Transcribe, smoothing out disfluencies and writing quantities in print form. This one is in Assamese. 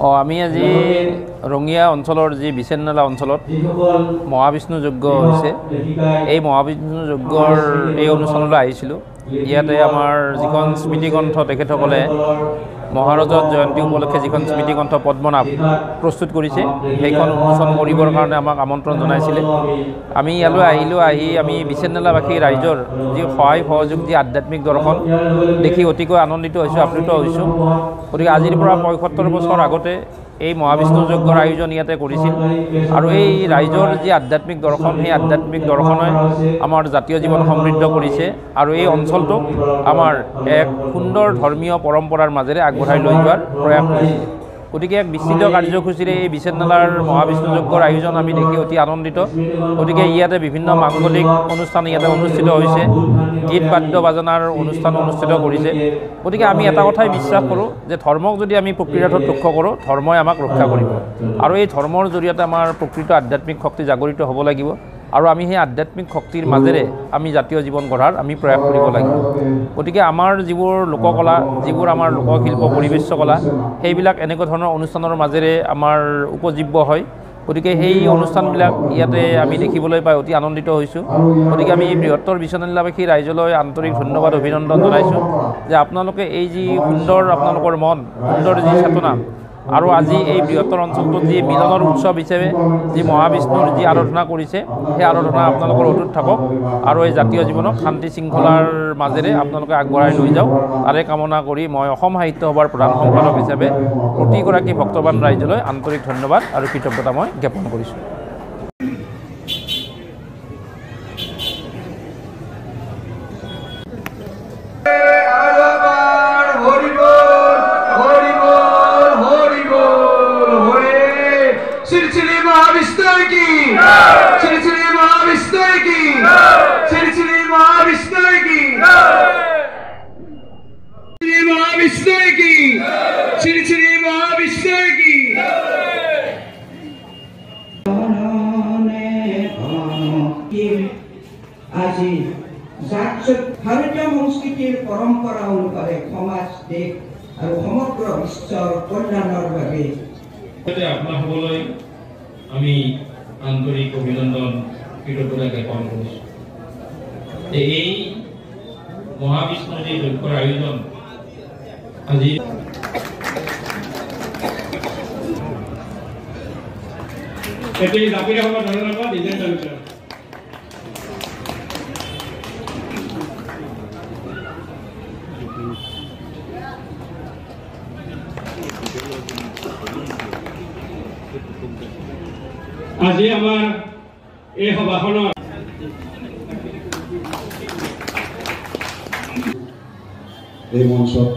আমি আজি ৰঙিয়া অঞ্চলৰ যি বিচেননালা অঞ্চলত মহাবিষ্ণু যজ্ঞ হৈছে এই মহাবিষ্ণু যজ্ঞৰ এই অনুষ্ঠানলৈ আহিছিলোঁ। ইয়াতে আমাৰ যিখন স্মৃতিগ্ৰন্থ তেখেতসকলে মহাৰাজত জয়ন্তী উপলক্ষে যিখন স্মৃতিগ্ৰন্থ পদ্মনাভ প্ৰস্তুত কৰিছে সেইখন উন্মোচন কৰিবৰ কাৰণে আমাক আমন্ত্ৰণ জনাইছিলে। আমি ইয়ালৈ আহিলোঁ। আমি বিচেননালাবাসী ৰাইজৰ যি সহায় সহযোগ যি আধ্যাত্মিক দৰ্শন দেখি অতিকৈ আনন্দিত হৈছোঁ, আপ্লুত হৈছোঁ। গতিকে আজিৰ পৰা ৭৫ বছৰ আগতে এই মহাবিষ্ণু যজ্ঞৰ আয়োজন ইয়াতে কৰিছিল আৰু এই ৰাইজৰ যি আধ্যাত্মিক দৰ্শন সেই আধ্যাত্মিক দৰ্শনে আমাৰ জাতীয় জীৱন সমৃদ্ধ কৰিছে আৰু এই অঞ্চলটোক আমাৰ এক সুন্দৰ ধৰ্মীয় পৰম্পৰাৰ মাজেৰে আগবঢ়াই লৈ যোৱাৰ প্ৰয়াস কৰিছে। গতিকে এক বিস্তৃত কাৰ্যসূচীৰে এই বিচেননালাৰ মহাবিষ্ণু যজ্ঞৰ আয়োজন আমি দেখি অতি আনন্দিত। গতিকে ইয়াতে বিভিন্ন মাংগলিক অনুষ্ঠান ইয়াতে অনুষ্ঠিত হৈছে, গীত বাদ্য বাজনাৰ অনুষ্ঠান অনুষ্ঠিত কৰিছে। গতিকে আমি এটা কথাই বিশ্বাস কৰোঁ যে ধৰ্মক যদি আমি প্ৰকৃতাৰ্থত লক্ষ্য কৰোঁ, ধৰ্মই আমাক ৰক্ষা কৰিব আৰু এই ধৰ্মৰ জৰিয়তে আমাৰ প্ৰকৃত আধ্যাত্মিক শক্তি জাগৰিত হ'ব লাগিব আৰু আমি সেই আধ্যাত্মিক শক্তিৰ মাজেৰে আমি জাতীয় জীৱন গঢ়াৰ আমি প্ৰয়াস কৰিব লাগিব। গতিকে আমাৰ যিবোৰ লোককলা, যিবোৰ আমাৰ লোকশিল্প পৰিবেশ্য কলা, সেইবিলাক এনেকুৱা ধৰণৰ অনুষ্ঠানৰ মাজেৰে আমাৰ উপজীব্য হয়। গতিকে সেই অনুষ্ঠানবিলাক ইয়াতে আমি দেখিবলৈ পাই অতি আনন্দিত হৈছোঁ। গতিকে আমি বৃহত্তৰ বিচেননালাবাসী ৰাইজলৈ আন্তৰিক ধন্যবাদ অভিনন্দন জনাইছোঁ যে আপোনালোকে এই যি সুন্দৰ আপোনালোকৰ মন, সুন্দৰ যি চেতনা আৰু আজি এই বৃহত্তৰ অঞ্চলটোত যি মিলনৰ উৎসৱ হিচাপে যি মহাবিষ্ণুৰ যি আৰাধনা কৰিছে সেই আৰাধনা আপোনালোকৰ অটুট থাকক আৰু এই জাতীয় জীৱনক শান্তি শৃংখলাৰ মাজেৰে আপোনালোকে আগবঢ়াই লৈ যাওক, তাৰে কামনা কৰি মই অসম সাহিত্য সভাৰ প্ৰধান সম্পাদক হিচাপে প্ৰতিগৰাকী ভক্তবান ৰাইজলৈ আন্তৰিক ধন্যবাদ আৰু কৃতজ্ঞতা মই জ্ঞাপন কৰিছোঁ। আজি ভাৰতীয় সংস্কৃতিৰ পৰম্পৰা অনুসাৰে সমাজ, দেশ আৰু সমগ্ৰ বিশ্বৰ কল্যাণৰ বাবে আপোনাসকললৈ আমি আন্তৰিক অভিনন্দন কৃতজ্ঞতা জ্ঞাপন কৰিছোঁ। এই মহাবিষ্ণু যি যজ্ঞৰ আয়োজন আজি আজি আমাৰ এই সভাখনত এই মঞ্চত